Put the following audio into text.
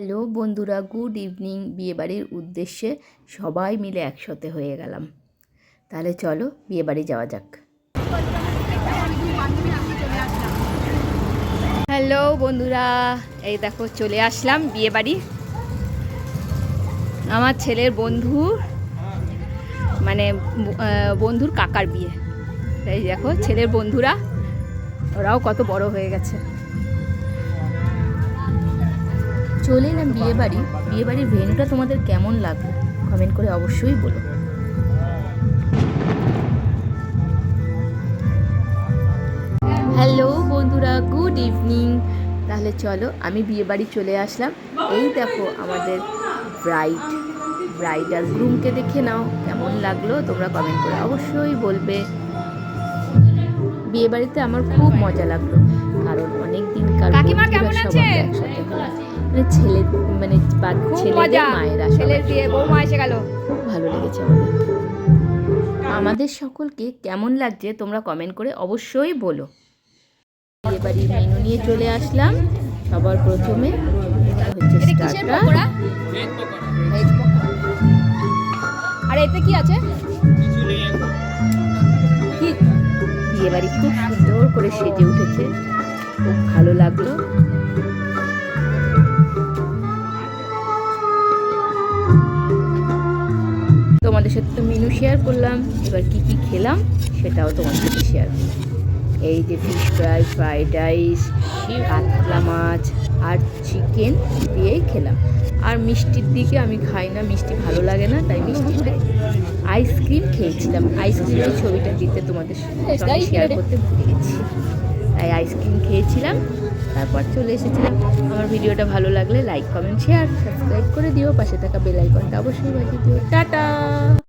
Hello বন্ধুরা, good evening. বিয়েবাড়ির উদ্দেশ্যে সবাই মিলে একসাথে হয়ে গেলাম। তাহলে চলো বিয়েবাড়ি যাওয়া যাক। হ্যালো বন্ধুরা, এই দেখো চলে আসলাম বিয়েবাড়ি। আমার ছেলের বন্ধুর কাকার বিয়ে। এই দেখো ছেলের বন্ধুরা, ওরাও কত বড় হয়ে গেছে। চলে এলাম বিয়েবাড়ির ভেন্যুটা তোমাদের কেমন লাগলো কমেন্ট করে অবশ্যই বলো। হ্যালো বন্ধুরা, গুড ইভিনিং। তাহলে চলো আমি বিয়েবাড়ি চলে আসলাম। এই দেখো আমাদের ব্রাইড আর গ্রুমকে দেখে নাও, কেমন লাগলো তোমরা কমেন্ট করে অবশ্যই বলবে। বিয়েবাড়িতে আমার খুব মজা লাগলো, কারণ অনেক দিনকার একসাথে ছেলেদের মায়েরা খুব ভালো লেগেছে আমাদের সকলকে। কেমন লাগছে তোমরা কমেন্ট করে অবশ্যই বলো। বিয়েবাড়ির মেনু নিয়ে চলে আসলাম। সবার প্রথমে হচ্ছে স্টার্টার। আর এতে কি আছে? বিয়েবাড়ি খুব সুন্দর করে সেজে উঠেছে, খুব ভালো লাগলো। তোমাদের সাথে তো মেনু শেয়ার করলাম, এবার কি কি খেলাম সেটাও তোমাদের সাথে শেয়ার করলাম। এই যে ফিশ ফ্রাই, ফ্রাইড রাইস, কাতলা মাছ আর চিকেন দিয়েই খেলাম। আর মিষ্টির দিকে আমি খাই না, মিষ্টি ভালো লাগে না, তাই মিষ্টি খাই। আইসক্রিম খেয়েছিলাম, আইসক্রিমের ছবিটা দিতে তোমাদের সাথে শেয়ার করতে ভুলে গেছি, তাই আইসক্রিম খেয়েছিলাম। তারপর চলে এসেছিলাম। আমার ভিডিওটা ভালো লাগলে লাইক, কমেন্ট, শেয়ার, সাবস্ক্রাইব করে দিও। পাশে থাকা বেল আইকনটা অবশ্যই বাজিয়ে দিও। টাটা।